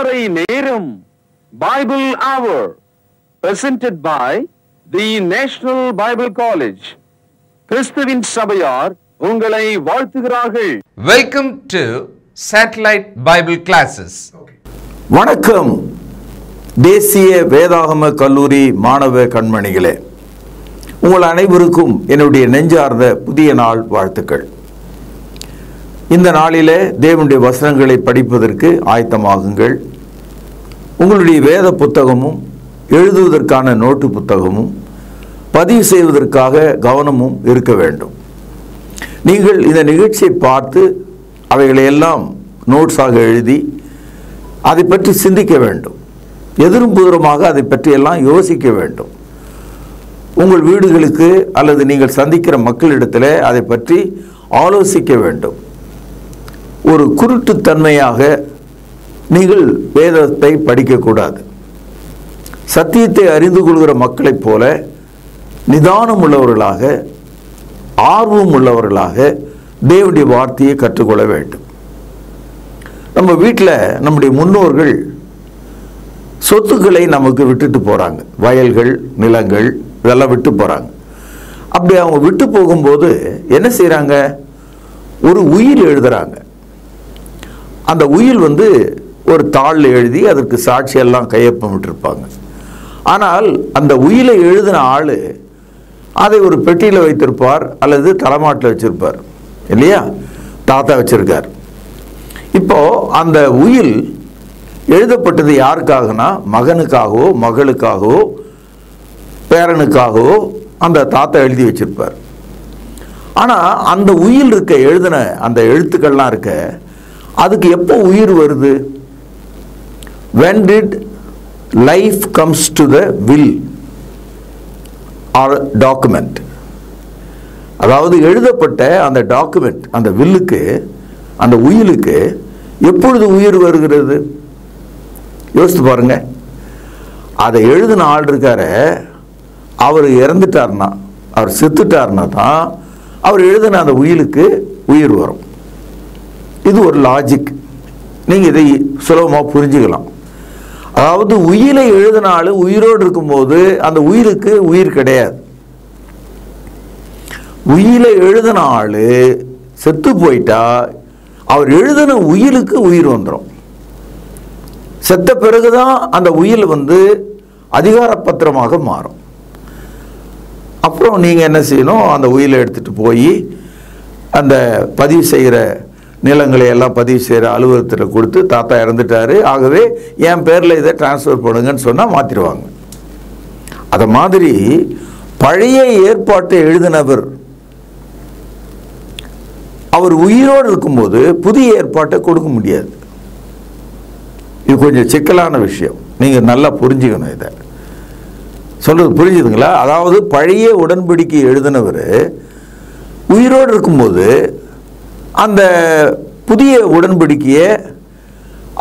காலை நேரம் பைபிள் அவர் presented by the National Bible College. கிறிஸ்துவின் சபையார் உங்களை வாழ்த்துகிறார்கள். Welcome to Satellite Bible Classes. வணக்கம் தேசிய வேதாகம கல்லூரி மாணவ கண்மணிகளே, உங்கள் அனைவருக்கும் என்னுடைய நெஞ்சார்ந்த புதிய நாள் வாழ்த்துக்கள். இந்த நாளிலே தேவனுடைய வசனங்களை படிப்பதற்கு ஆயத்தமாகுங்கள். உங்களுடைய வேத புத்தகமும் எழுதுவதற்கான நோட்டு புத்தகமும் பதிவு செய்வதற்காக கவனமும் இருக்க வேண்டும். நீங்கள் இந்த நிகழ்ச்சியை பார்த்து அவைகளை எல்லாம் நோட்ஸாக எழுதி அதை பற்றி சிந்திக்க வேண்டும். எதிரும் புதிரமாக அதை பற்றியெல்லாம் யோசிக்க வேண்டும். உங்கள் வீடுகளுக்கு அல்லது நீங்கள் சந்திக்கிற மக்களிடத்தில் அதை பற்றி ஆலோசிக்க வேண்டும். ஒரு குருட்டுத்தன்மையாக நீங்கள் வேதத்தை படிக்கக்கூடாது. சத்தியத்தை அறிந்து கொள்கிற மக்களைப் போல நிதானம் உள்ளவர்களாக, ஆர்வம் உள்ளவர்களாக தேவனுடைய வார்த்தையை கற்றுக்கொள்ள வேண்டும். நம்ம வீட்டில் நம்முடைய முன்னோர்கள் சொத்துக்களை நமக்கு விட்டுட்டு போகிறாங்க. வயல்கள், நிலங்கள் இதெல்லாம் விட்டு போகிறாங்க. அப்படி அவங்க விட்டு போகும்போது என்ன செய்கிறாங்க? ஒரு உயில் எழுதுகிறாங்க. அந்த உயில் ஒரு தாளில் எழுதி அதற்கு சாட்சியெல்லாம் கையொப்பம் விட்டுருப்பாங்க. ஆனால் அந்த உயிலை எழுதின ஆள் அதை ஒரு பெட்டியில் வைத்திருப்பார் அல்லது தலைமாட்டில் வச்சிருப்பார் இல்லையா? தாத்தா வச்சிருக்கார். இப்போ அந்த உயில் எழுதப்பட்டது யாருக்காகனா மகனுக்காகவோ மகளுக்காகவோ பேரனுக்காகவோ அந்த தாத்தா எழுதி வச்சிருப்பார். ஆனால் அந்த உயில் இருக்க எழுதின அந்த எழுத்துக்கள்லாம் இருக்க அதுக்கு எப்போ உயிர் வருது? when did life comes to the will or document? அதாவது எழுதப்பட்ட அந்த டாக்குமெண்ட், அந்த வில்லுக்கு, அந்த உயிலுக்கு எப்பொழுது உயிர் வருகிறது? யோசித்து பாருங்க. அதை எழுதின ஆள் இருக்கார, அவர் இறந்துட்டார்னா, அவர் செத்துட்டார்னா தான் அவர் எழுதின அந்த உயிலுக்கு உயிர் வரும். இது ஒரு லாஜிக். நீங்கள் இதை சுலபமாக புரிஞ்சுக்கலாம். அதாவது உயிரை எழுதினாலும் உயிரோடு இருக்கும்போது அந்த உயிருக்கு உயிர் கிடையாது. உயிரை எழுதின ஆள் செத்து போயிட்டா அவர் எழுதின உயிருக்கு உயிர் வந்துடும். செத்த பிறகுதான் அந்த உயில் அதிகாரப்பத்திரமாக மாறும். அப்புறம் நீங்கள் என்ன செய்யணும்? அந்த உயிரை எடுத்துகிட்டு போய் அந்த பதிவு செய்கிற நிலங்களை எல்லாம் பதிவு செய்கிற அலுவலகத்தில் கொடுத்து, தாத்தா இறந்துட்டாரு, ஆகவே என் பேரில் இதை டிரான்ஸ்ஃபர் பண்ணுங்கன்னு சொன்னால் மாற்றிடுவாங்க. அதை மாதிரி பழைய ஏற்பாட்டை எழுதினவர் அவர் உயிரோடு இருக்கும்போது புதிய ஏற்பாட்டை கொடுக்க முடியாது. இது கொஞ்சம் சிக்கலான விஷயம். நீங்கள் நல்லா புரிஞ்சுக்கணும். இதை சொல்கிறது புரிஞ்சுதுங்களா? அதாவது பழைய உடன்படிக்கை எழுதினவர் உயிரோடு இருக்கும்போது அந்த புதிய உடன்படிக்கையை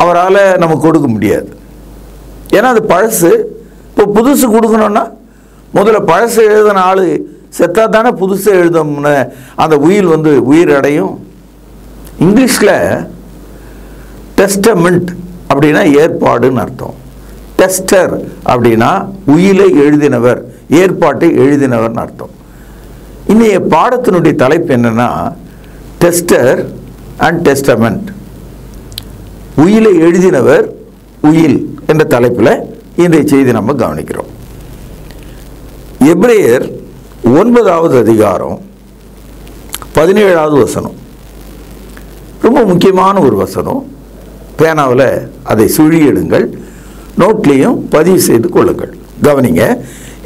அவரால் நமக்கு கொடுக்க முடியாது. ஏன்னா அது பழசு. இப்போ புதுசு கொடுக்கணுன்னா முதல்ல பழசு எழுதின ஆள் செத்தா தானே புதுசு எழுதணும்னு அந்த உயில் உயிர் அடையும். இங்கிலீஷில் டெஸ்டமெண்ட் அப்படின்னா ஏற்பாடுன்னு அர்த்தம். டெஸ்டர் அப்படின்னா உயிலை எழுதினவர், ஏற்பாட்டை எழுதினவர்னு அர்த்தம். இன்னைய பாடத்தினுடைய தலைப்பு என்னன்னா டெஸ்டர் அண்ட் டெஸ்டமெண்ட். உயிலை எழுதினவர், உயில் என்ற தலைப்பில் இந்த செய்தி நம்ம கவனிக்கிறோம். எபிரேயர் 9வது அதிகாரம் 17வது வசனம் ரொம்ப முக்கியமான ஒரு வசனம். பேனாவில் அதை சுழியிடுங்கள், நோட்லேயும் பதிவு செய்து கொள்ளுங்கள். கவனிங்க.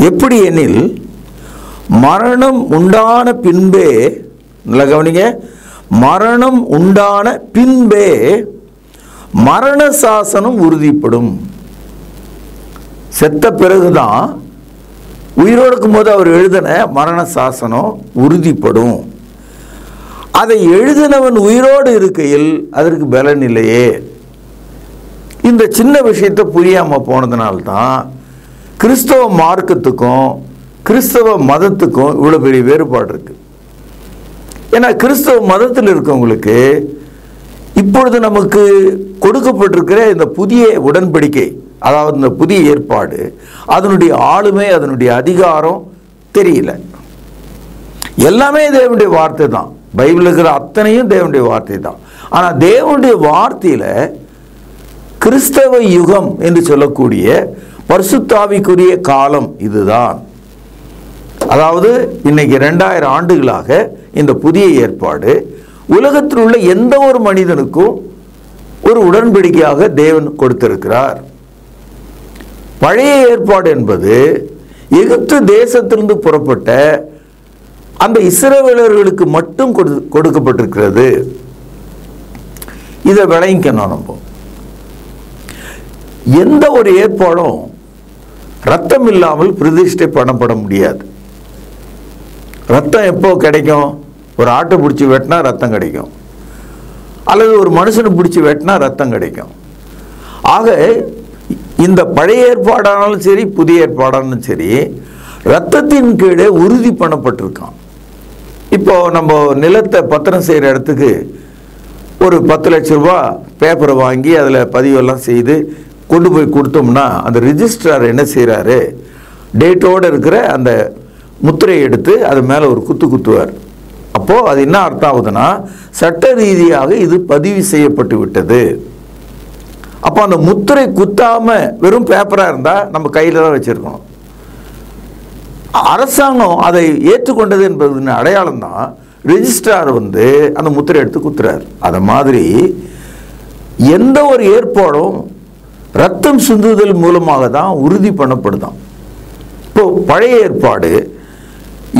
எப்படி எனில் மரணம் உண்டான பின்பே, நல்லா கவனிங்க, மரணம் உண்டான பின்பே மரண சாசனம் உறுதிப்படும். செத்த பிறகுதான் உயிரோடு இருக்கும்போது அவர் எழுதின மரண சாசனம் உறுதிப்படும். அதை எழுதினவன் உயிரோடு இருக்கையில் அதற்கு பலன் இல்லையே. இந்த சின்ன விஷயத்தை புரியாமல் போனதுனால்தான் கிறிஸ்தவ மார்க்கத்துக்கும் கிறிஸ்தவ மதத்துக்கும் இவ்வளோ பெரிய வேறுபாடு இருக்கு. ஏன்னா கிறிஸ்தவ மதத்தில் இருக்கவங்களுக்கு இப்பொழுது நமக்கு கொடுக்கப்பட்டிருக்கிற இந்த புதிய உடன்படிக்கை, அதாவது இந்த புதிய ஏற்பாடு, அதனுடைய ஆளுமை, அதனுடைய அதிகாரம் தெரியல. எல்லாமே தேவனுடைய வார்த்தை தான். பைபிள் இருக்கிற அத்தனையும் தேவனுடைய வார்த்தை தான். ஆனால் தேவனுடைய வார்த்தையில கிறிஸ்தவ யுகம் என்று சொல்லக்கூடிய பரிசுத்தாவிக்குரிய காலம் இதுதான். அதாவது இன்னைக்கு 2000 ஆண்டுகளாக இந்த புதிய ஏற்பாடு உலகத்தில் உள்ள எந்த ஒரு மனிதனுக்கும் ஒரு உடன்படிக்கையாக தேவன் கொடுத்திருக்கிறார். பழைய ஏற்பாடு என்பது எகிப்து தேசத்திலிருந்து புறப்பட்ட அந்த இஸ்ரவேலர்களுக்கு மட்டும் கொடுக்கப்பட்டிருக்கிறது. இதை விளங்கிக்கணும். நம்ம எந்த ஒரு ஏற்பாடும் ரத்தம் இல்லாமல் பிரதிஷ்டை பண்ணப்பட முடியாது. ரத்தம் எப்போ கிடைக்கும்? ஒரு ஆட்டை பிடிச்சி வெட்டினா ரத்தம் கிடைக்கும், அல்லது ஒரு மனுஷனை பிடிச்சி வெட்டினா ரத்தம் கிடைக்கும். ஆக இந்த பழைய ஏற்பாடானாலும் சரி, புதிய ஏற்பாடானாலும் சரி, ரத்தத்தின் கீழே உறுதி பண்ணப்பட்டிருக்கான். இப்போ நம்ம நிலத்தை பத்திரம் செய்கிற இடத்துக்கு ஒரு 10 லட்சம் ரூபா பேப்பரை வாங்கி அதில் பதிவெல்லாம் செய்து கொண்டு போய் கொடுத்தோம்னா அந்த ரிஜிஸ்ட்ரார் என்ன செய்கிறாரு, டேட்டோடு இருக்கிற அந்த முத்திரையை எடுத்து அது மேலே ஒரு குத்துவார். அப்போது அது என்ன அர்த்தம் ஆகுதுன்னா, சட்ட ரீதியாக இது பதிவு செய்யப்பட்டு விட்டது. அப்போ அந்த முத்திரை குத்தாமல் வெறும் பேப்பராக இருந்தால் நம்ம கையில் தான் வச்சுருக்கணும். அரசாங்கம் அதை ஏற்றுக்கொண்டது என்பது அடையாளம் தான் ரெஜிஸ்ட்ரார் அந்த முத்திரை எடுத்து குத்துறார். அது மாதிரி எந்த ஒரு ஏற்பாடும் ரத்தம் சிந்துதல் மூலமாக தான் உறுதி பண்ணப்படுதான். இப்போ பழைய ஏற்பாடு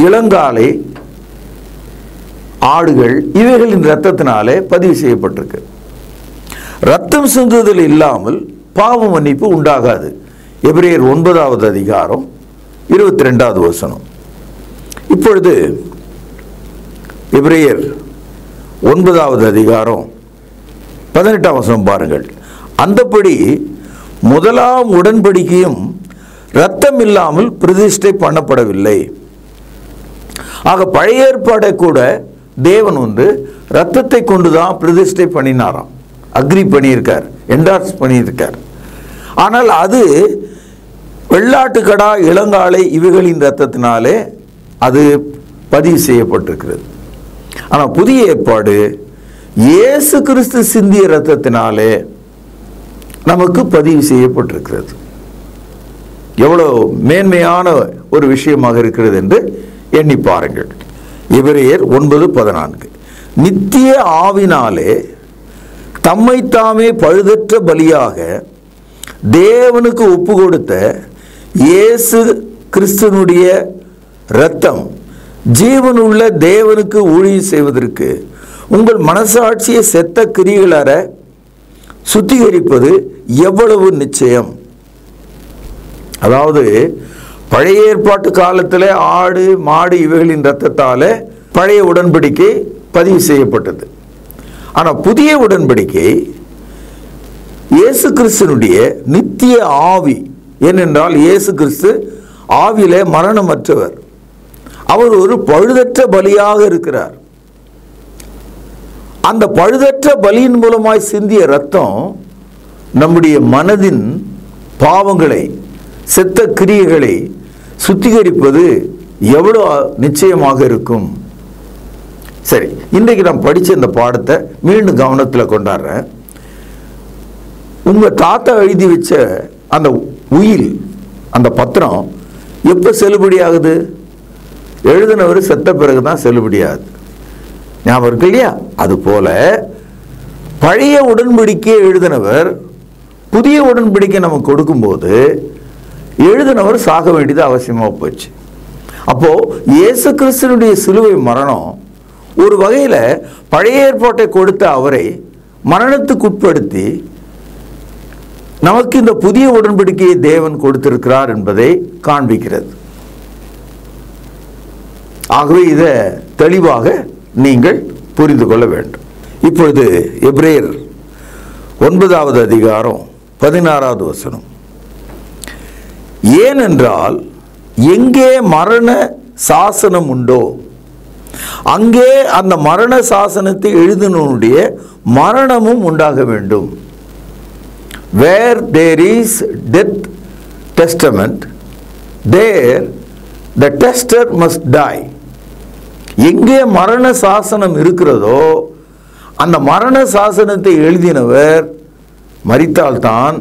இளங்காலை, ஆடுகள் இவைகளின் ரத்தத்தினாலே பதிவு செய்யப்பட்டிருக்கு. ரத்தம் சிந்துதல் இல்லாமல் பாவ மன்னிப்பு உண்டாகாது. எபிரேயர் 9வது அதிகாரம் 22வது வசனம். இப்பொழுது எபிரேயர் 9வது அதிகாரம் 18ஆம் வசனம் பாருங்கள். அந்தபடி முதலாம் உடன்படிக்கையும் இரத்தம் இல்லாமல் பிரதிஷ்டை பண்ணப்படவில்லை. ஆக பழைய ஏற்பாடை கூட தேவன் இரத்தத்தை கொண்டுதான் பிரதிஷ்டை பண்ணினாராம். அக்ரி பண்ணியிருக்கார், என்டார்ஸ் பண்ணியிருக்கார். ஆனால் அது வெள்ளாட்டுக்கடா, இளங்காலை இவைகளின் இரத்தத்தினாலே அது பதிவு செய்யப்பட்டிருக்கிறது. ஆனால் புதிய ஏற்பாடு இயேசு கிறிஸ்து சிந்திய இரத்தத்தினாலே நமக்கு பதிவு செய்யப்பட்டிருக்கிறது. எவ்வளவு மேன்மையான ஒரு விஷயமாக இருக்கிறது என்று எண்ணி பாருங்கள். எபிரேயர் 9:14 நித்திய ஆவினாலே தம்மை தாமே பழுதற்ற பலியாக தேவனுக்கு ஒப்பு கொடுத்த இயேசு கிறிஸ்துனுடைய இரத்தம் ஜீவனுள்ள தேவனுக்கு ஊழியம் செய்வதற்கு உங்கள் மனசாட்சியை செத்த கிரியைகளற சுத்திகரிப்பது எவ்வளவு நிச்சயம். அதாவது பழைய ஏற்பாட்டு காலத்தில் ஆடு மாடு இவைகளின் இரத்தத்தால் பழைய உடன்படிக்கை பதிவு செய்யப்பட்டது. ஆனால் புதிய உடன்படிக்கை இயேசு கிறிஸ்துனுடைய நித்திய ஆவி. ஏனென்றால் இயேசு கிறிஸ்து ஆவியிலே மரணமற்றவர். அவர் ஒரு பழுதற்ற பலியாக இருக்கிறார். அந்த பழுதற்ற பலியின் மூலமாய் சிந்திய இரத்தம் நம்முடைய மனதின் பாவங்களை, செத்த கிரியைகளை சுத்திகரிப்பது எவ்வளவு நிச்சயமாக இருக்கும். சரி, இன்றைக்கு நான் படித்த இந்த பாடத்தை மீண்டும் கவனத்தில் கொண்டாடுறேன். உங்கள் தாத்தா எழுதி வச்ச அந்த உயில், அந்த பத்திரம் எப்போ செல்லுபடியாகுது? எழுதினவர் செத்த பிறகு தான் செல்லுபடியாகுது. ஞாபகம் இருக்கு இல்லையா? அதுபோல பழைய உடன்படிக்கையை எழுதினவர் புதிய உடன்படிக்கை நமக்கு கொடுக்கும்போது எழுதினவர் சாக வேண்டியது அவசியமாக போச்சு. அப்போ இயேசு கிறிஸ்துனுடைய சிலுவை மரணம் ஒரு வகையில் பழைய ஏற்பாட்டை கொடுத்த அவரை மரணத்துக்குட்படுத்தி நமக்கு இந்த புதிய உடன்படிக்கையை தேவன் கொடுத்திருக்கிறார் என்பதை காண்பிக்கிறது. ஆகவே இதை தெளிவாக நீங்கள் புரிந்து கொள்ள வேண்டும். இப்பொழுது எபிரேயர் 9வது அதிகாரம் 16வது வசனம். ஏனென்றால் எங்கே மரண சாசனம் உண்டோ அங்கே அந்த மரண சாசனத்தை எழுதினுடைய மரணமும் உண்டாக வேண்டும். where there is death testament, there the tester must die. எங்கே மரண சாசனம் இருக்கிறதோ அந்த மரண சாசனத்தை எழுதினவர் மரித்தால்தான்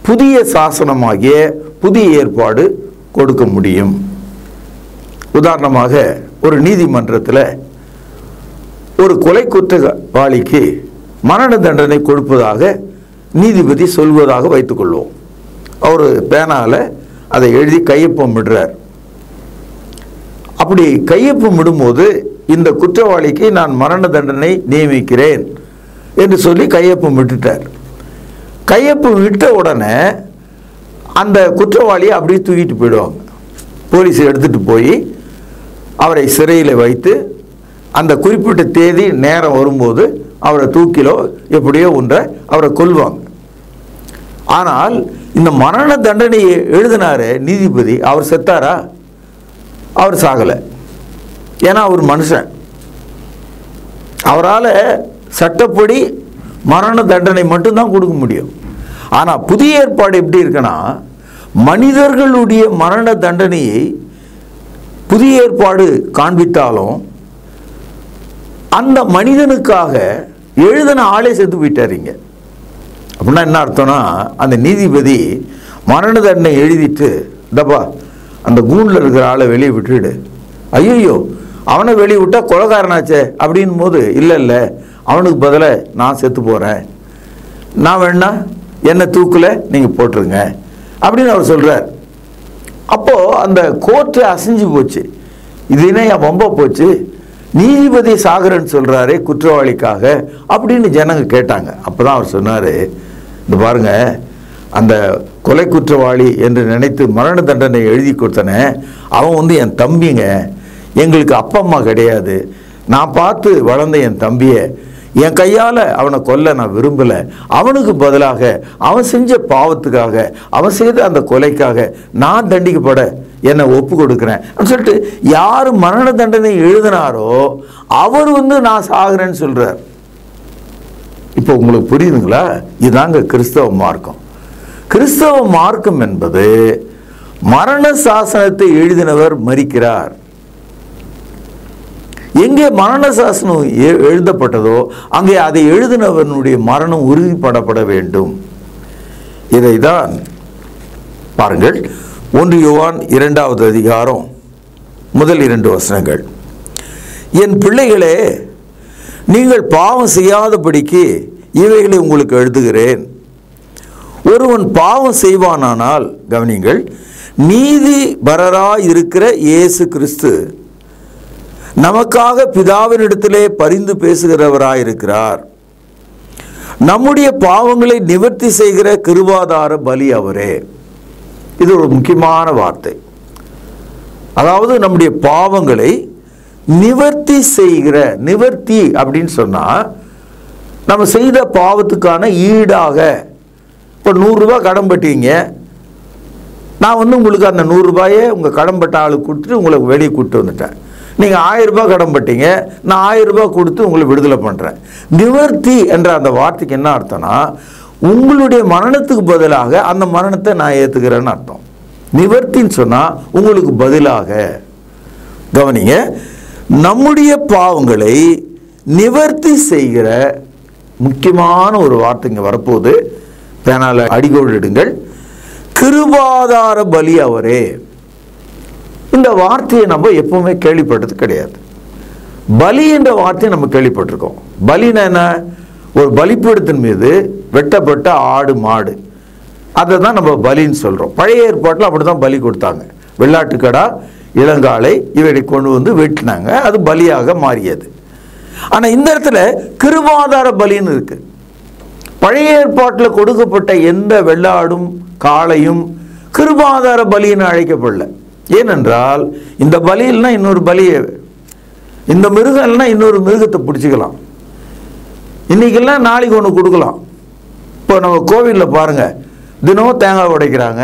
புதிய சாசனமாகிய புதிய ஏற்பாடு கொடுக்க முடியும். உதாரணமாக ஒரு நீதிமன்றத்தில் ஒரு கொலை குற்றவாளிக்கு மரண தண்டனை கொடுப்பதாக நீதிபதி சொல்வதாக வைத்துக்கொள்வோம். அவர் பேனால அதை எழுதி கையொப்பம் விடுறார். அப்படி கையொப்பம் விடும்போது இந்த குற்றவாளிக்கு நான் மரண தண்டனை நியமிக்கிறேன் என்று சொல்லி கையொப்பம் விட்டுட்டார். கையொப்பம் விட்ட உடனே அந்த குற்றவாளியை அப்படியே தூக்கிட்டு போயிடுவாங்க. போலீஸ் எடுத்துட்டு போய் அவரை சிறையில் வைத்து அந்த குறிப்பிட்ட தேதி நேரம் வரும்போது அவரை தூக்கிலோ எப்படியோ ஒன்றை அவரை கொல்வாங்க. ஆனால் இந்த மரண தண்டனையை எழுதினாரு நீதிபதி, அவர் செத்தாரா? அவர் சாகலை. ஏன்னா அவர் மனுஷன். அவரால் சட்டப்படி மரண தண்டனை மட்டும்தான் கொடுக்க முடியும். ஆனால் புதிய ஏற்பாடு எப்படி இருக்குன்னா, மனிதர்களுடைய மரண தண்டனையை புதிய ஏற்பாடு காண்பித்தாலும் அந்த மனிதனுக்காக எழுதின ஆளே செத்து போயிட்டாருங்க. அப்படின்னா என்ன அர்த்தம்னா, அந்த நீதிபதி மரண தண்டனை எழுதிட்டு தப்பா அந்த கூண்டில் இருக்கிற ஆளை வெளியே விட்டுடு, ஐயோ அவனை வெளியே விட்டா கொலைகாரனாச்சே அப்படின் போது இல்லை அவனுக்கு பதிலாக நான் செத்து போகிறேன், நான் வேணா என்ன தூக்கில் நீங்கள் போட்டுருங்க அப்படின்னு அவர் சொல்கிறார். அப்போது அந்த கோர்ட்டு அசைஞ்சு போச்சு. இதுனே ரொம்ப போச்சு, நீதிபதி சாகரன்னு சொல்கிறாரே குற்றவாளிக்காக அப்படின்னு ஜனங்க கேட்டாங்க. அப்போ தான் அவர் சொன்னார், இந்த பாருங்க, அந்த கொலை குற்றவாளி என்று நினைத்து மரண தண்டனை எழுதி கொடுத்தனே அவன் என் தம்பிங்க, எங்களுக்கு அப்பா அம்மா கிடையாது, நான் பார்த்து வளர்ந்த என் தம்பியை என் கையால் அவனை கொல்ல நான் விரும்பலை, அவனுக்கு பதிலாக அவன் செஞ்ச பாவத்துக்காக அவன் செய்த அந்த கொலைக்காக நான் தண்டிக்கப்பட என்னை ஒப்பு கொடுக்குறேன் சொல்லிட்டு யார் மரண தண்டனை எழுதினாரோ அவர் நான் சாகுறேன்னு சொல்றார். இப்போ உங்களுக்கு புரியுதுங்களா? இதுதாங்க கிறிஸ்தவ மார்க்கம். கிறிஸ்தவ மார்க்கம் என்பது மரண சாசனத்தை எழுதினவர் மரிக்கிறார். எங்கே மரண சாசனம் எழுதப்பட்டதோ அங்கே அதை எழுதினவனுடைய மரணம் உறுதிப்படப்பட வேண்டும். இதைதான் பாருங்கள், 1 யோவான் 2வது அதிகாரம் முதல் 2 வசனங்கள். என் பிள்ளைகளே, நீங்கள் பாவம் செய்யாதபடிக்கு இவைகளை உங்களுக்கு எழுதுகிறேன். ஒருவன் பாவம் செய்வானானால், கவனிங்கள், நீதிபரராய் இருக்கிற இயேசு கிறிஸ்து நமக்காக பிதாவினிடத்திலே பரிந்து பேசுகிறவராயிருக்கிறார். நம்முடைய பாவங்களை நிவர்த்தி செய்கிற கிருபாதார பலி அவரே. இது ஒரு முக்கியமான வார்த்தை. அதாவது நம்முடைய பாவங்களை நிவர்த்தி செய்கிற, நிவர்த்தி அப்படின்னு சொன்னா நம்ம செய்த பாவத்துக்கான ஈடாக. இப்போ 100 ரூபாய் கடன் பட்டீங்க, நான் உங்களுக்கு அந்த 100 ரூபாயை உங்கள் கடன் பட்ட ஆளுக்கு கொடுத்துட்டு உங்களை வெளியே கூப்பிட்டு வந்துட்டேன். நீங்கள் 1000 ரூபாய் கடன் பட்டீங்க, நான் 1000 ரூபாய் கொடுத்து உங்களை விடுதலை பண்ணுறேன். நிவர்த்தி என்ற அந்த வார்த்தைக்கு என்ன அர்த்தம்னா, உங்களுடைய மரணத்துக்கு பதிலாக அந்த மரணத்தை நான் ஏற்றுக்கிறேன்னு அர்த்தம். நிவர்த்தின்னு சொன்னால் உங்களுக்கு பதிலாக. கவனிங்க, நம்முடைய பாவங்களை நிவர்த்தி செய்கிற முக்கியமான ஒரு வார்த்தை இங்கே வரப்போகுது. பேனால அடிகோடு இடுங்கள். கிருபாதார பலி அவரே. இந்த வார்த்தையை நம்ம எப்பவுமே கேள்விப்பட்டது கிடையாது. பலி என்ற வார்த்தையை நம்ம கேள்விப்பட்டிருக்கோம். பலினா என்ன? ஒரு பலிப்பீடத்தின் மீது வெட்டப்பட்ட ஆடு மாடு, அதை தான் நம்ம பலின்னு சொல்கிறோம். பழைய ஏற்பாட்டில் அப்படி தான் பலி கொடுத்தாங்க. வெள்ளாட்டுக்கடா, இளங்காளை இவைகளை கொண்டு வெட்டினாங்க, அது பலியாக மாறியது. ஆனால் இந்த இடத்துல கிருபாதார பலின்னு இருக்கு. பழைய ஏற்பாட்டில் கொடுக்கப்பட்ட எந்த வெள்ளாடும் காளையும் கிருபாதார பலின்னு அழைக்கப்படல. ஏனென்றால் இந்த பலி இல்லைன்னா இன்னொரு பலியை, இந்த மிருகம் இல்லைன்னா இன்னொரு மிருகத்தை பிடிச்சிக்கலாம். இன்னைக்கெல்லாம் நாளைக்கு ஒன்று கொடுக்கலாம். இப்போ நம்ம கோவிலில் பாருங்க, தினமும் தேங்காய் உடைக்கிறாங்க,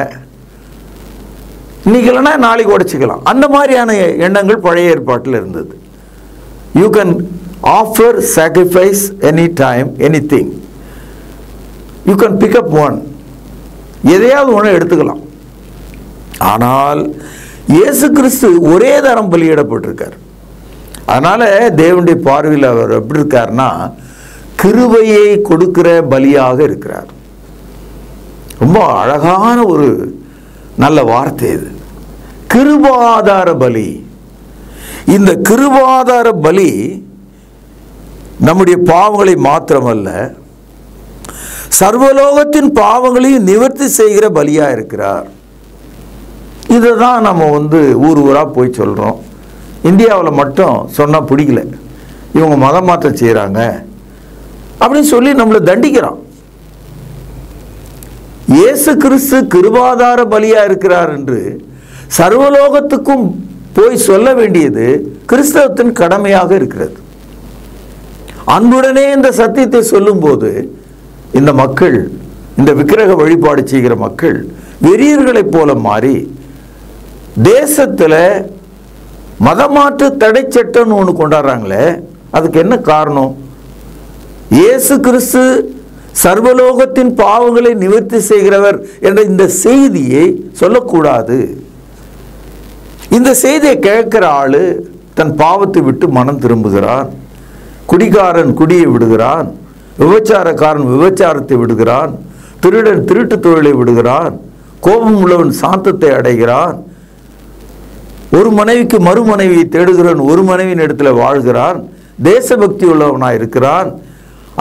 இன்னைக்கு இல்லைன்னா நாளைக்கு உடைச்சிக்கலாம். அந்த மாதிரியான எண்ணங்கள் பழைய ஏற்பாட்டில் இருந்தது. You can offer sacrifice any time any thing, you can pick up one எதையாவது ஒன்று எடுத்துக்கலாம். ஆனால் இயேசு கிறிஸ்து ஒரே தரம் பலியிடப்பட்டிருக்கார். அதனால தேவனுடைய பார்வையில் அவர் எப்படி இருக்காருன்னா கிருபையை கொடுக்கிற பலியாக இருக்கிறார். ரொம்ப அழகான ஒரு நல்ல வார்த்தை இது, கிருபாதார பலி. இந்த கிருபாதார பலி நம்முடைய பாவங்களை மாத்திரமல்ல, சர்வலோகத்தின் பாவங்களையும் நிவர்த்தி செய்கிற பலியா இருக்கிறார். இதை தான் நம்ம ஊர் ஊராக போய் சொல்கிறோம். இந்தியாவில் மட்டும் சொன்னால் பிடிக்கல, இவங்க மதம் மாற்றம் செய்கிறாங்க அப்படின்னு சொல்லி நம்மளை தண்டிக்கிறான். இயேசு கிறிஸ்து கிருபாதார பலியா இருக்கிறார் என்று சர்வலோகத்துக்கும் போய் சொல்ல வேண்டியது கிறிஸ்தவத்தின் கடமையாக இருக்கிறது. அன்புடனே இந்த சத்தியத்தை சொல்லும்போது இந்த மக்கள், இந்த விக்கிரக வழிபாடு செய்கிற மக்கள் வெறியர்களைப் போல மாறி தேசத்தில் மதமாற்று தடை சட்டம்னு ஒன்று கொண்டாடுறாங்களே, அதுக்கு என்ன காரணம்? இயேசு கிறிஸ்து சர்வலோகத்தின் பாவங்களை நிவர்த்தி செய்கிறவர் என்ற இந்த செய்தியை சொல்லக்கூடாது. இந்த செய்தியை கேட்கிற ஆளு தன் பாவத்தை விட்டு மனம் திரும்புகிறான், குடிகாரன் குடியை விடுகிறான், விபச்சாரக்காரன் விபச்சாரத்தை விடுகிறான், திருடன் திருட்டு தொழிலை விடுகிறான், கோபம் உள்ளவன் சாந்தத்தை அடைகிறான், ஒரு மனைவிக்கு மறுமனைவியை தேடுகிறான், ஒரு மனைவியின் இடத்துல வாழ்கிறான், தேசபக்தி உள்ளவனாய் இருக்கிறான்,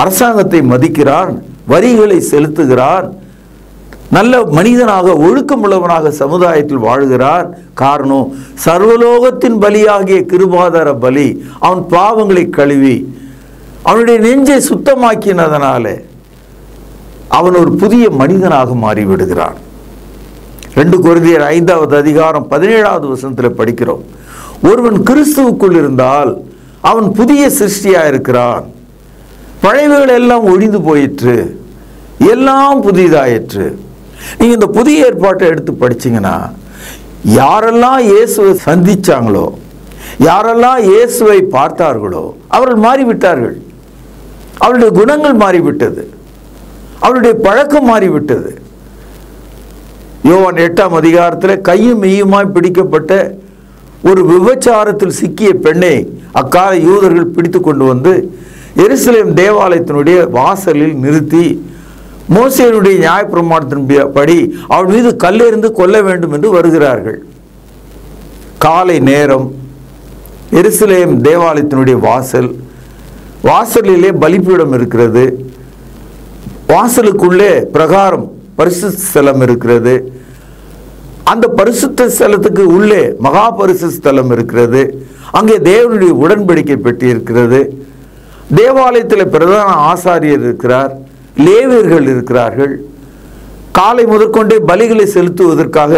அரசாங்கத்தை மதிக்கிறான், வரிகளை செலுத்துகிறான், நல்ல மனிதனாக ஒழுக்கம் உள்ளவனாக சமுதாயத்தில் வாழ்கிறான். காரணம், சர்வலோகத்தின் பலியாகிய கிருபாதார பலி அவன் பாவங்களை கழுவி அவனுடைய நெஞ்சை சுத்தமாக்கினதனால அவன் ஒரு புதிய மனிதனாக மாறிவிடுகிறான். 2 கொரிந்தியர் 5வது அதிகாரம் 17வது வசனத்தில் படிக்கிறோம், ஒருவன் கிறிஸ்துவுக்குள் இருந்தால் அவன் புதிய சிருஷ்டியா இருக்கிறான், பழையவைகள் எல்லாம் ஒழிந்து போயிற்று, எல்லாம் புதிதாயிற்று. நீங்க இந்த புதிய ஏற்பாட்டை எடுத்து படிச்சீங்கன்னா யாரெல்லாம் இயேசுவை சந்திச்சாங்களோ, யாரெல்லாம் இயேசுவை பார்த்தார்களோ அவர்கள் மாறிவிட்டார்கள். அவருடைய குணங்கள் மாறிவிட்டது, அவருடைய பழக்கம் மாறிவிட்டது. யோவான் 8ஆம் அதிகாரத்தில் கையும் மெய்யுமாய் பிடிக்கப்பட்ட ஒரு விபச்சாரத்தில் சிக்கிய பெண்ணை அக்கால யூதர்கள் பிடித்து கொண்டு வந்து எருசலேம் தேவாலயத்தினுடைய வாசலில் நிறுத்தி மோசேயினுடைய நியாயப்பிரமாணத்தின் படி அவள் மீது கல்லெறிந்து கொல்ல வேண்டும் என்று வருகிறார்கள். காலை நேரம், எருசலேம் தேவாலயத்தினுடைய வாசலிலே பலிபீடம் இருக்கிறது, வாசலுக்குள்ளே பிரகாரம் பரிசுத்த ஸ்தலம் இருக்கிறது, அந்த பரிசுத்த ஸ்தலத்துக்கு உள்ளே மகா பரிசுத்த ஸ்தலம் இருக்கிறது, அங்கே தேவனுடைய உடன்படிக்கை பெட்டி இருக்கிறது, தேவாலயத்தில் பிரதான ஆசாரியர் இருக்கிறார், லேவியர்கள் இருக்கிறார்கள். காலை முதற்கொண்டே பலிகளை செலுத்துவதற்காக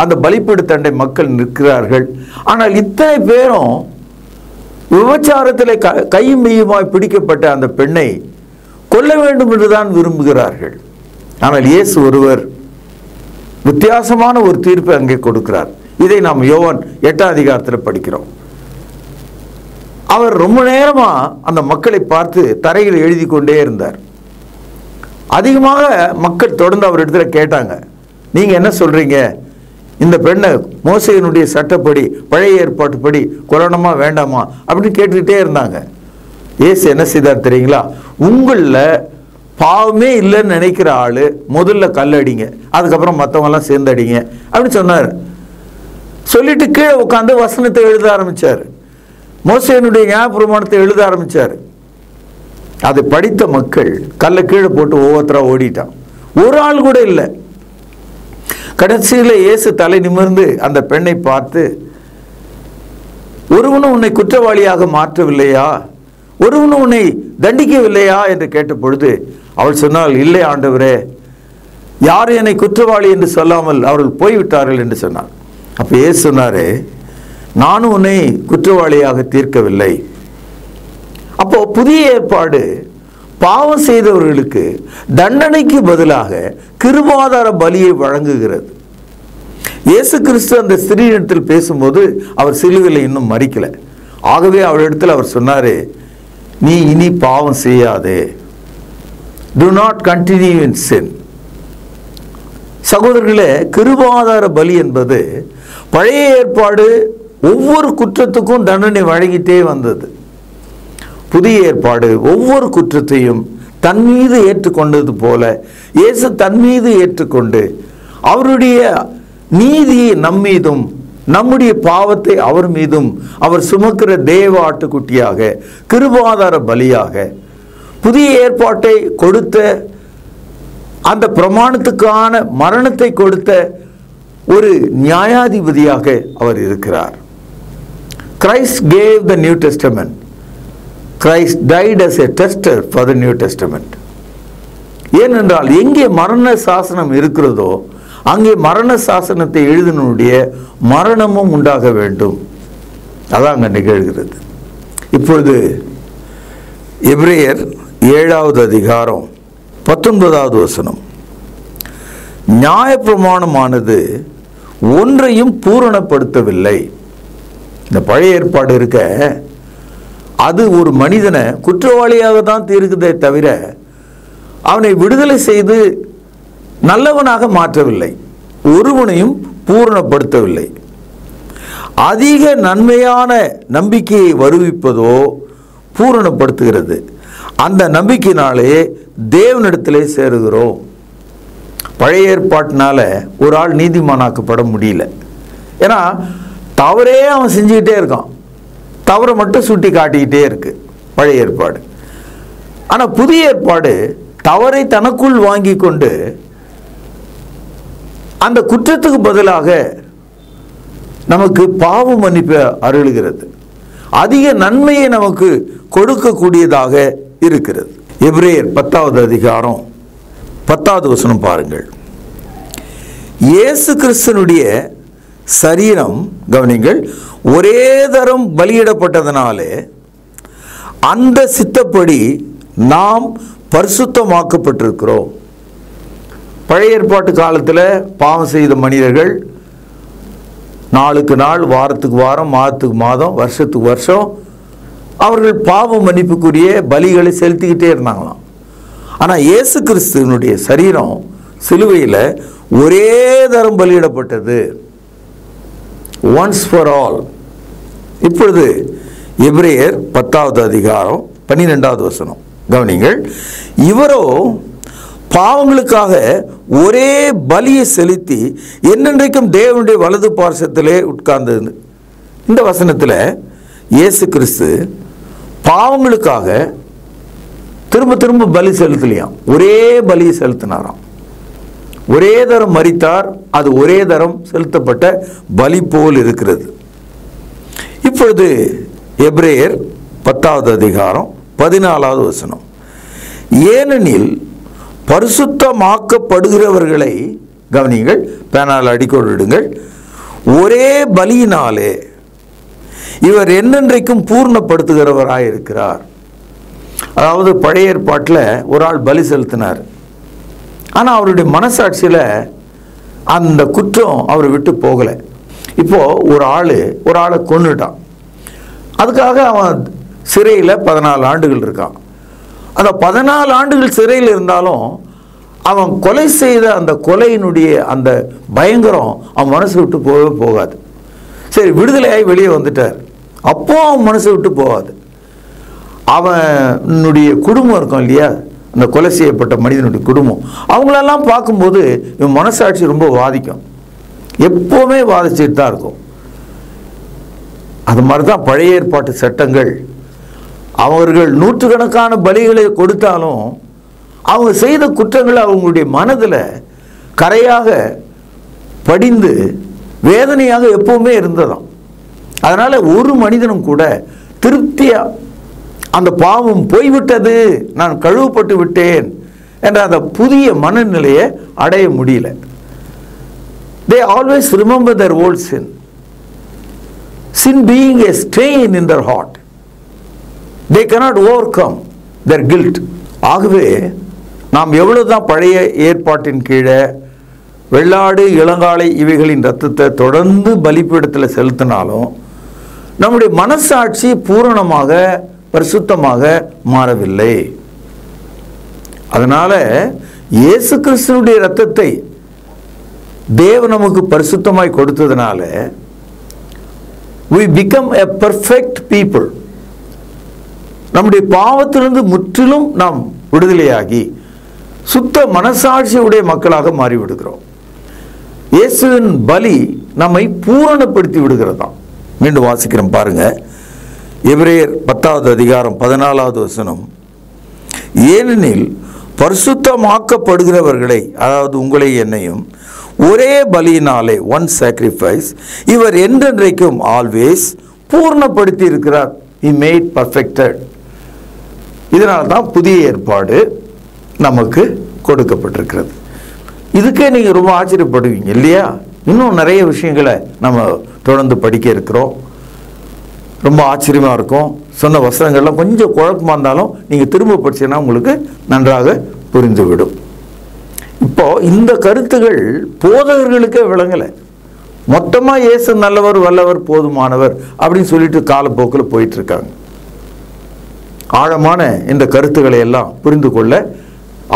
அந்த பலிபீட தண்டை மக்கள் நிற்கிறார்கள். ஆனால் இத்தனை பேரும் விபச்சாரத்தில் கையும் மெய்யுமாய் பிடிக்கப்பட்ட அந்த பெண்ணை கொல்ல வேண்டும் என்றுதான் விரும்புகிறார்கள். ஆனால் இயேசு ஒருவர் வித்தியாசமான ஒரு தீர்ப்பை அங்கே கொடுக்கிறார். இதை நாம் யோவான் 8ஆம் அதிகாரத்தில் படிக்கிறோம். அவர் ரொம்ப நேரமா அந்த மக்களை பார்த்து தரையில் எழுதி கொண்டே இருந்தார். அதிகமாக மக்கள் தொடர்ந்து அவர் இடத்துல கேட்டாங்க, நீங்க என்ன சொல்றீங்க, இந்த பெண்ணை மோசேயினுடைய சட்டப்படி பழைய ஏற்பாட்டுப்படி கொல்லணுமா வேண்டாமா அப்படின்னு கேட்டுக்கிட்டே இருந்தாங்க. இயேசு என்ன செய்தார் தெரியுங்களா? உங்களில் பாவமே இல்லைன்னு நினைக்கிற ஆளு முதல்ல கல்லடிங்க, அதுக்கப்புறம் மற்றவங்க எல்லாம் சேர்ந்தடிங்க அப்படின்னு சொன்னார். சொல்லிட்டு கீழே உட்காந்து வசனத்தை எழுத ஆரம்பிச்சார், மோசேயினுடைய நியாயப்பிரமாணத்தை எழுத ஆரம்பிச்சார். அதை படித்த மக்கள் கல்லை கீழே போட்டு ஒவ்வொருத்தரா ஓடிட்டான், ஒரு ஆள் கூட இல்லை. கடைசியில் இயேசு தலை நிமிர்ந்து அந்த பெண்ணை பார்த்து, ஒருவனும் உன்னை குற்றவாளியாக மாற்றவில்லையா, ஒருவனும் உன்னை தண்டிக்கவில்லையா என்று கேட்ட பொழுது அவள் சொன்னால், இல்லை ஆண்டவரே, யாரும் என்னை குற்றவாளி என்று சொல்லாமல் அவர்கள் போய்விட்டார்கள் என்று சொன்னார். அப்போ இயேசு சொன்னாரு, நானும் உன்னை குற்றவாளியாக தீர்க்கவில்லை. அப்போ புதிய ஏற்பாடு பாவம் செய்தவர்களுக்கு தண்டனைக்கு பதிலாக கிருபாதார பலியை வழங்குகிறது. இயேசு கிறிஸ்து அந்த ஸ்திரீயிடத்தில் பேசும்போது அவர் சிலுவையில் இன்னும் மரிக்கல. ஆகவே அவரிடத்தில் அவர் சொன்னாரு, நீ இனி பாவம் செய்யாதே, do not continue in sin. சகோதரர்களே, கிருபாதார பலி என்பது பழைய ஏற்பாடு ஒவ்வொரு குற்றத்துக்கும் தண்டனை வழங்கிட்டே வந்தது. புதிய ஏற்பாடு ஒவ்வொரு குற்றத்தையும் தன் மீது ஏற்றுக்கொண்டது போல இயேசு தன் மீது ஏற்றுக்கொண்டு அவருடைய நீதியை நம்மீதும் நம்முடைய பாவத்தை அவர் மீதும் அவர் சுமக்கிற தேவ ஆட்டுக்குட்டியாக கிருபாதார பலியாக புதிய ஏற்பாட்டை கொடுத்த அந்த பிரமாணத்துக்கான மரணத்தை கொடுத்த ஒரு நியாயாதிபதியாக அவர் இருக்கிறார். Christ gave the New Testament. Christ died as a tester for the New Testament. ஏனென்றால் எங்கே மரண சாசனம் இருக்கிறதோ அங்கே மரண சாசனத்தை எழுதினுடைய மரணமும் உண்டாக வேண்டும். அதான் அங்கே நிகழ்கிறது. இப்பொழுது எபிரேயர் 7வது அதிகாரம் 19வது வசனம். நியாயப்பிரமாணமானது ஒன்றையும் பூரணப்படுத்தவில்லை. இந்த பழைய ஏற்பாடு இருக்க அது ஒரு மனிதனை குற்றவாளியாக தான் தீர்க்குதே தவிர அவனை விடுதலை செய்து நல்லவனாக மாற்றவில்லை, ஒருவனையும் பூரணப்படுத்தவில்லை. அதிக நன்மையான நம்பிக்கையை வருவிப்பதோ பூரணப்படுத்துகிறது. அந்த நம்பிக்கையினாலே தேவனிடத்திலே சேருகிறோம். பழைய ஏற்பாட்டினால ஒரு ஆள் நீதிமானாக்கப்பட முடியல. ஏன்னா தவறே அவன் செஞ்சுக்கிட்டே இருக்கான், தவறை மட்டும் சுட்டி காட்டிக்கிட்டே இருக்கு பழைய ஏற்பாடு. ஆனால் புதிய ஏற்பாடு தவறை தனக்குள் வாங்கி கொண்டு அந்த குற்றத்துக்கு பதிலாக நமக்கு பாவ மன்னிப்பை அருளுகிறது, அதிக நன்மையை நமக்கு கொடுக்கக்கூடியதாக இருக்கிறது. எபிரேயர் 10வது அதிகாரம் 10வது வசனம் பாருங்கள். இயேசு கிறிஸ்துனுடைய சரீரம், கவனிங்கள், ஒரே தரம் பலியிடப்பட்டதனாலே அந்த சித்தப்படி நாம் பரிசுத்தமாக்கப்பட்டிருக்கிறோம். பழைய ஏற்பாட்டு காலத்தில் பாவம் செய்த மனிதர்கள் நாளுக்கு நாள், வாரத்துக்கு வாரம், மாதத்துக்கு மாதம், வருஷத்துக்கு வருஷம் அவர்கள் பாவ மன்னிப்புக்குரிய பலிகளை செலுத்திக்கிட்டே இருந்தாங்களாம். ஆனால் இயேசு கிறிஸ்துவனுடைய சரீரம் சிலுவையில் ஒரே தரம் பலியிடப்பட்டது, ஒன்ஸ் ஃபார் ஆல். இப்பொழுது எபிரேயர் 10வது அதிகாரம் 12வது வசனம் கவனிங்கள். இவரோ பாவங்களுக்காக ஒரே பலியை செலுத்தி என்னென்றைக்கும் தேவனுடைய வலது பார்சத்திலே உட்கார்ந்தது. இந்த வசனத்தில் இயேசு கிறிஸ்து பாவங்களுக்காக திரும்ப திரும்ப பலி செலுத்தலையாம், ஒரே பலியை செலுத்தினாராம். ஒரே தரம் மரித்தார், அது ஒரே தரம் செலுத்தப்பட்ட பலி போல் இருக்கிறது. இப்பொழுது எபிரேயர் 10வது அதிகாரம் 14வது வசனம். ஏனெனில் பரிசுத்தமாக்கப்படுகிறவர்களை, கவனிங்கள், பேனால் அடிக்கோடிடுங்கள், ஒரே பலியினாலே இவர் என்னென்றைக்கும் பூர்ணப்படுத்துகிறவராயிருக்கிறார். அதாவது பழைய ஏற்பாட்டில் ஒரு ஆள் பலி செலுத்தினார், ஆனால் அவருடைய மனசாட்சியில் அந்த குற்றம் அவரை விட்டு போகலை. இப்போது ஒரு ஆளை கொன்னுட்டான், அதுக்காக அவன் சிறையில் 14 ஆண்டுகள் இருக்கான். அந்த 14 ஆண்டுகள் சிறையில் இருந்தாலும் அவன் கொலை செய்த அந்த கொலையினுடைய அந்த பயங்கரம் அவன் மனசு விட்டு போகவே போகாது. சரி, விடுதலையாகி வெளியே வந்துட்டார், அப்போ அவன் மனசு விட்டு போகாது. அவனுடைய குடும்பம் இருக்கும் இல்லையா, அந்த கொலை செய்யப்பட்ட மனிதனுடைய குடும்பம், அவங்களெல்லாம் பார்க்கும்போது இவன் மனசாட்சி ரொம்ப வாதிக்கும், எப்போவுமே வாதிச்சுட்டு தான் இருக்கும். அது மாதிரி தான் பழைய ஏற்பாட்டு சட்டங்கள். அவர்கள் நூற்றுக்கணக்கான பலிகளை கொடுத்தாலும் அவங்க செய்த குற்றங்கள் அவங்களுடைய மனதில் கரையாக படிந்து வேதனையாக எப்பவுமே இருந்ததாம். அதனால் ஒரு மனிதனும் கூட திருப்தியாக அந்த பாவம் போய்விட்டது, நான் கழுவப்பட்டு விட்டேன் என்ற அந்த புதிய மனநிலையை அடைய முடியல. They always remember their old sin. Sin being a stain in their heart, they cannot overcome their guilt. ஆகவே நாம் எவ்வளவுதான் பழைய ஏற்பாட்டின் கீழே வெள்ளாடு, இளங்காளை இவைகளின் இரத்தத்தை தொடர்ந்து பலிபீடத்தில் செலுத்தினாலும் நம்முடைய மனசாட்சி பூரணமாக பரிசுத்தமாக மாறவில்லை. அதனால இயேசு கிறிஸ்துவினுடைய இரத்தத்தை தேவன் நமக்கு பரிசுத்தமாய் கொடுத்ததுனால we become a perfect people. நம்முடைய பாவத்திலிருந்து முற்றிலும் நாம் விடுதலையாகி சுத்த மனசாட்சியுடைய மக்களாக மாறிவிடுகிறோம். இயேசுவின் பலி நம்மை பூரணப்படுத்தி விடுகிறதாம். மீண்டும் வாசிக்கிறோம் பாருங்க. எபிரேயர் 10வது அதிகாரம் 14வது வசனம். ஏனெனில் பரிசுத்தமாக்கப்படுகிறவர்களை, அதாவது உங்களை என்னையும், ஒரே பலியினாலே, ஒன் சாக்ரிஃபைஸ், இவர் என்றென்றைக்கும் ஆல்வேஸ் பூர்ணப்படுத்தி இருக்கிறார். He made perfected. இதனால தான் புதிய ஏற்பாடு நமக்கு கொடுக்கப்பட்டிருக்கிறது. இதுக்கே நீங்கள் ரொம்ப ஆச்சரியப்படுவீங்க இல்லையா? இன்னும் நிறைய விஷயங்களை நம்ம தொடர்ந்து படிக்க இருக்கிறோம். ரொம்ப ஆச்சரியமாக இருக்கும். சொன்ன வசனங்கள்லாம் கொஞ்சம் குழப்பமாக இருந்தாலும் நீங்கள் திரும்ப படிச்சீங்கன்னா உங்களுக்கு நன்றாக புரிந்துவிடும். இப்போ இந்த கருத்துகள் போதகர்களுக்கே விளங்கலை. மொத்தமாக இயேசு நல்லவர், வல்லவர், போதுமானவர் அப்படின்னு சொல்லிட்டு காலப்போக்கில் போயிட்டு இருக்காங்க. ஆழமான இந்த கருத்துக்களை எல்லாம் புரிந்து கொள்ள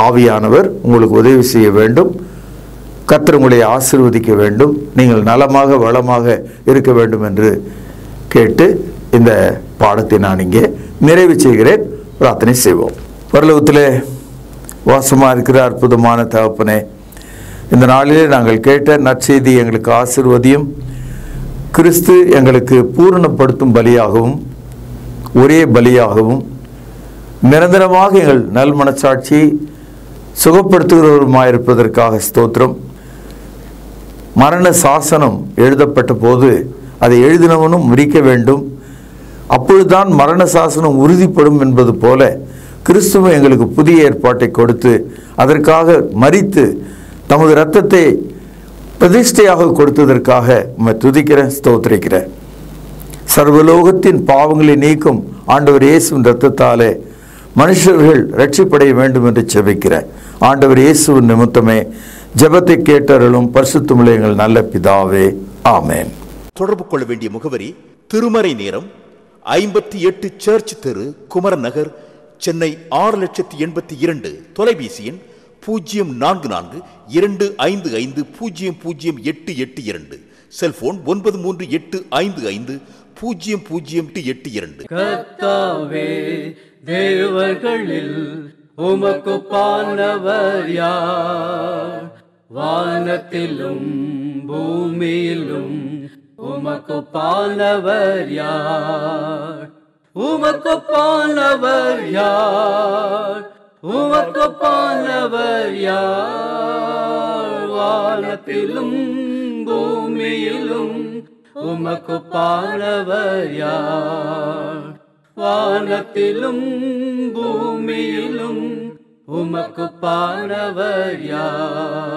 ஆவியானவர் உங்களுக்கு உதவி செய்ய வேண்டும். கர்த்தர் உங்களை ஆசீர்வதிக்க வேண்டும். நீங்கள் நலமாக வளமாக இருக்க வேண்டும் என்று கேட்டு இந்த பாடத்தை நான் இங்கே நிறைவு செய்கிறேன். பிரார்த்தனை செய்வோம். பரலோகத்திலே வாசமாக இருக்கிற அற்புதமான தகப்பனே, இந்த நாளிலே நாங்கள் கேட்ட நற்செய்தி எங்களுக்கு ஆசீர்வதியும். கிறிஸ்து எங்களுக்கு பூரணப்படுத்தும் பலியாகவும் ஒரே பலியாகவும் நிரந்தரமாக எங்கள் நல் மனச்சாட்சியை சுகப்படுத்துகிறவருமாயிருப்பதற்காக ஸ்தோத்திரம். மரண சாசனம் எழுதப்பட்ட போது அதை எழுதினவனும் முறிக்க வேண்டும். அப்பொழுதுதான் மரண சாசனம் உறுதிப்படும் என்பது போல கிறிஸ்துவ எங்களுக்கு புதிய ஏற்பாட்டை கொடுத்து அதற்காக மரித்து தமது இரத்தத்தை பிரதிஷ்டையாக கொடுத்ததற்காக உம்மை துதிக்கிறேன், ஸ்தோத்திரிக்கிறேன். சர்வலோகத்தின் பாவங்களை நீக்கும் ஆண்டவர் இயேசுவின் இரத்தத்தாலே மனுஷர்கள் ரட்சிப்படைய வேண்டும் என்று ஜெபிக்கிறேன். ஆண்டவர் இயேசுவின் நிமித்தமே ஜெபத்தை கேட்டருளும் பரிசுத்தமுள்ள எங்கள் நல்ல பிதாவே, ஆமென். தொடர்பு கொள்ள வேண்டிய முகவரி: திருமறை நேரம், 58 சர்ச் தெரு, குமரன் நகர், சென்னை 6,82,000. தொலைபேசி எண் 044255008882. செல்போன் 9385500882. கர்த்தாவே, தேவர்களில் உமக்குப்பானவர் யார்? வானத்திலும் பூமியிலும் உமக்குப்பானவர் யார்? உமக்குப்பானவர் யார்? உமக்குப்பானவர் யார்? வானத்திலும் பூமியிலும் உமக்குப்பானவர் யார்? வானத்திலும் பூமியிலும் உமக்குப்பானவர் யார்?